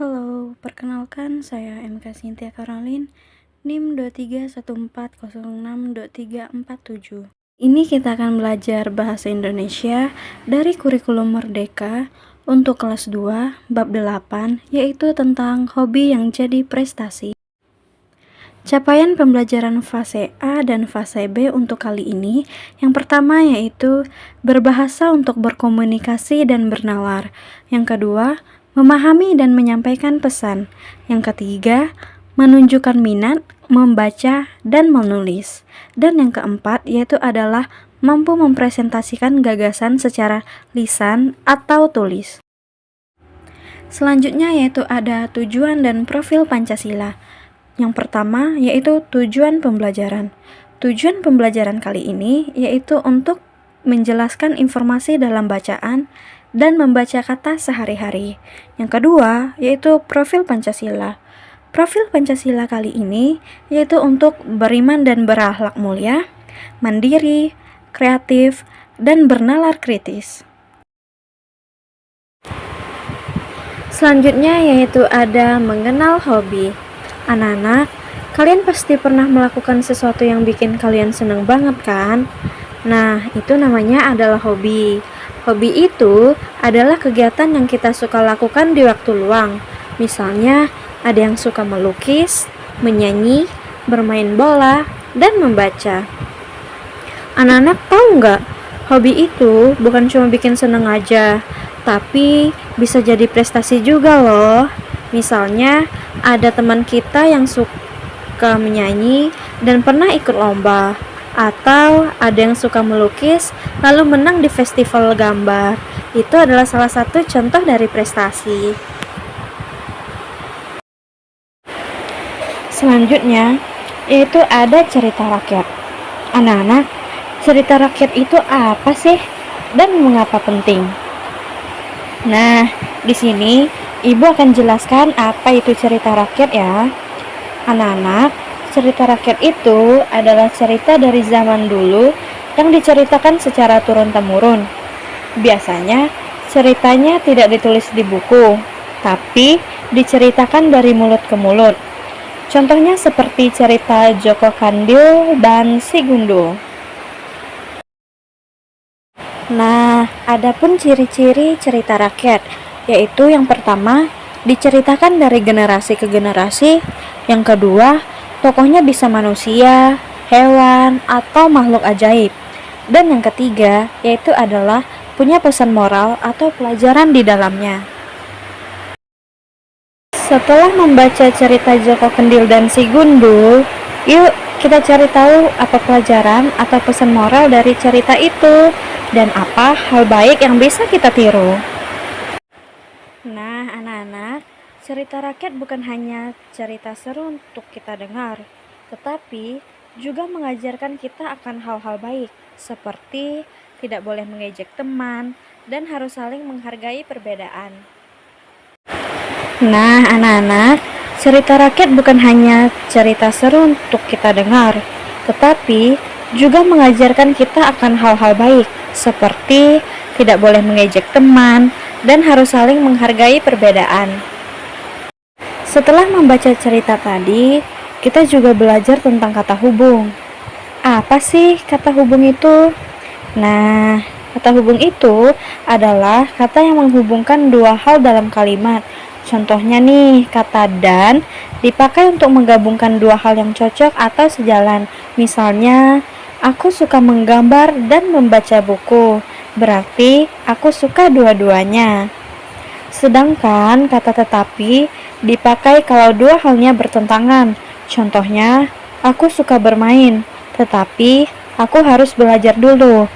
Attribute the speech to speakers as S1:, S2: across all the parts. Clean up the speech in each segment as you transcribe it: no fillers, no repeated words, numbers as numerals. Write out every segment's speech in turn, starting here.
S1: Halo, perkenalkan saya MK Cynthia Caroline, NIM 231406.347. Ini kita akan belajar bahasa Indonesia dari kurikulum Merdeka untuk kelas 2, bab 8, yaitu tentang hobi yang jadi prestasi. Capaian pembelajaran fase A dan fase B untuk kali ini, yang pertama yaitu berbahasa untuk berkomunikasi dan bernalar. Yang kedua, memahami dan menyampaikan pesan. Yang ketiga, menunjukkan minat, membaca, dan menulis. Dan yang keempat yaitu adalah mampu mempresentasikan gagasan secara lisan atau tulis. Selanjutnya yaitu ada tujuan dan profil Pancasila. Yang pertama yaitu tujuan pembelajaran. Tujuan pembelajaran kali ini yaitu untuk menjelaskan informasi dalam bacaan dan membaca kata sehari-hari. Yang kedua yaitu profil Pancasila. Profil Pancasila kali ini yaitu untuk beriman dan berakhlak mulia, mandiri, kreatif, dan bernalar kritis. Selanjutnya yaitu ada mengenal hobi. Anak-anak, kalian pasti pernah melakukan sesuatu yang bikin kalian seneng banget kan? Nah, itu namanya adalah hobi. Hobi itu adalah kegiatan yang kita suka lakukan di waktu luang. Misalnya, ada yang suka melukis, menyanyi, bermain bola, dan membaca. Anak-anak tahu nggak? Hobi itu bukan cuma bikin seneng aja, tapi bisa jadi prestasi juga loh. Misalnya, ada teman kita yang suka menyanyi dan pernah ikut lomba, atau ada yang suka melukis lalu menang di festival gambar. Itu adalah salah satu contoh dari prestasi. Selanjutnya, yaitu ada cerita rakyat. Anak-anak, cerita rakyat itu apa sih dan mengapa penting? Nah, di sini Ibu akan jelaskan apa itu cerita rakyat ya. Anak-anak, cerita rakyat itu adalah cerita dari zaman dulu yang diceritakan secara turun-temurun. Biasanya, ceritanya tidak ditulis di buku, tapi diceritakan dari mulut ke mulut. Contohnya seperti cerita Joko Kandil dan Si Gundul. Nah, adapun ciri-ciri cerita rakyat, yaitu yang pertama, diceritakan dari generasi ke generasi. Yang kedua, tokohnya bisa manusia, hewan, atau makhluk ajaib. Dan yang ketiga, yaitu adalah punya pesan moral atau pelajaran di dalamnya. Setelah membaca cerita Joko Kendil dan Si Gundul, yuk kita cari tahu apa pelajaran atau pesan moral dari cerita itu dan apa hal baik yang bisa kita tiru. Nah, anak-anak, cerita rakyat bukan hanya cerita seru untuk kita dengar, tetapi juga mengajarkan kita akan hal-hal baik, seperti tidak boleh mengejek teman dan harus saling menghargai perbedaan. Nah, anak-anak, cerita rakyat bukan hanya cerita seru untuk kita dengar, tetapi juga mengajarkan kita akan hal-hal baik, seperti tidak boleh mengejek teman dan harus saling menghargai perbedaan. Setelah membaca cerita tadi, kita juga belajar tentang kata hubung. Apa sih kata hubung itu? Nah, kata hubung itu adalah kata yang menghubungkan dua hal dalam kalimat. Contohnya nih, kata dan dipakai untuk menggabungkan dua hal yang cocok atau sejalan. Misalnya, aku suka menggambar dan membaca buku. Berarti aku suka dua-duanya. Sedangkan kata tetapi dipakai kalau dua halnya bertentangan. Contohnya, aku suka bermain, tetapi aku harus belajar dulu.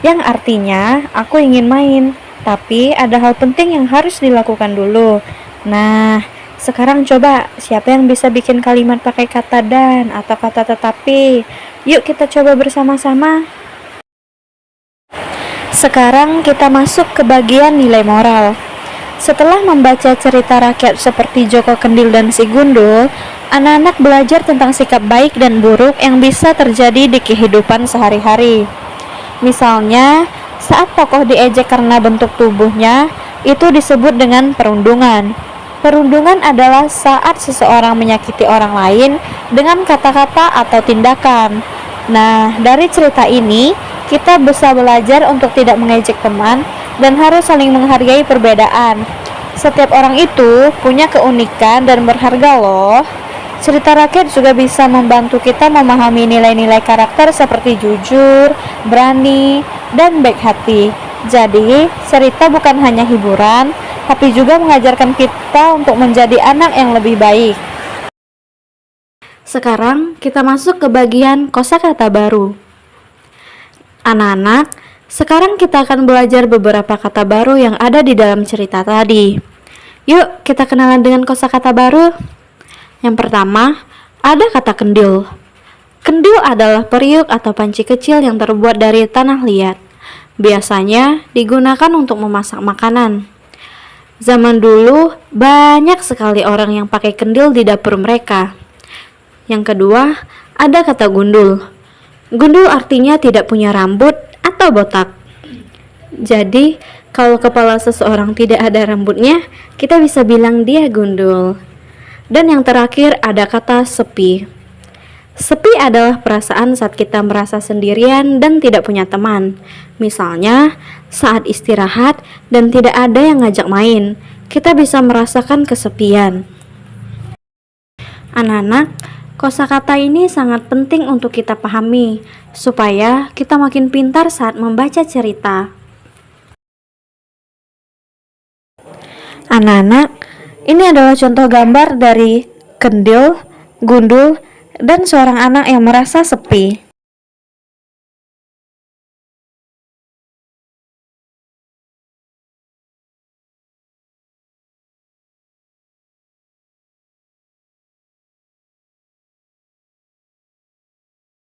S1: Yang artinya, aku ingin main, tapi ada hal penting yang harus dilakukan dulu. Nah, sekarang coba siapa yang bisa bikin kalimat pakai kata dan atau kata tetapi? Yuk kita coba bersama-sama. Sekarang kita masuk ke bagian nilai moral. Setelah membaca cerita rakyat seperti Joko Kendil dan Si Gundul, anak-anak belajar tentang sikap baik dan buruk yang bisa terjadi di kehidupan sehari-hari. Misalnya, saat tokoh diejek karena bentuk tubuhnya, itu disebut dengan perundungan. Perundungan adalah saat seseorang menyakiti orang lain dengan kata-kata atau tindakan. Nah, dari cerita ini, kita bisa belajar untuk tidak mengejek teman dan harus saling menghargai perbedaan. Setiap orang itu punya keunikan dan berharga loh. Cerita rakyat juga bisa membantu kita memahami nilai-nilai karakter seperti jujur, berani, dan baik hati. Jadi, cerita bukan hanya hiburan, tapi juga mengajarkan kita untuk menjadi anak yang lebih baik. Sekarang kita masuk ke bagian kosakata baru. Anak-anak, sekarang kita akan belajar beberapa kata baru yang ada di dalam cerita tadi. Yuk, kita kenalan dengan kosakata baru. Yang pertama, ada kata kendil. Kendil adalah periuk atau panci kecil yang terbuat dari tanah liat. Biasanya digunakan untuk memasak makanan. Zaman dulu, banyak sekali orang yang pakai kendil di dapur mereka. Yang kedua, ada kata gundul. Gundul artinya tidak punya rambut atau botak. Jadi, kalau kepala seseorang tidak ada rambutnya, kita bisa bilang dia gundul. Dan yang terakhir ada kata sepi. Sepi adalah perasaan saat kita merasa sendirian dan tidak punya teman. Misalnya, saat istirahat dan tidak ada yang ngajak main, kita bisa merasakan kesepian. Anak-anak, kosakata ini sangat penting untuk kita pahami, supaya kita makin pintar saat membaca cerita. Anak-anak, ini adalah contoh gambar dari kendil, gundul, dan seorang anak yang merasa sepi.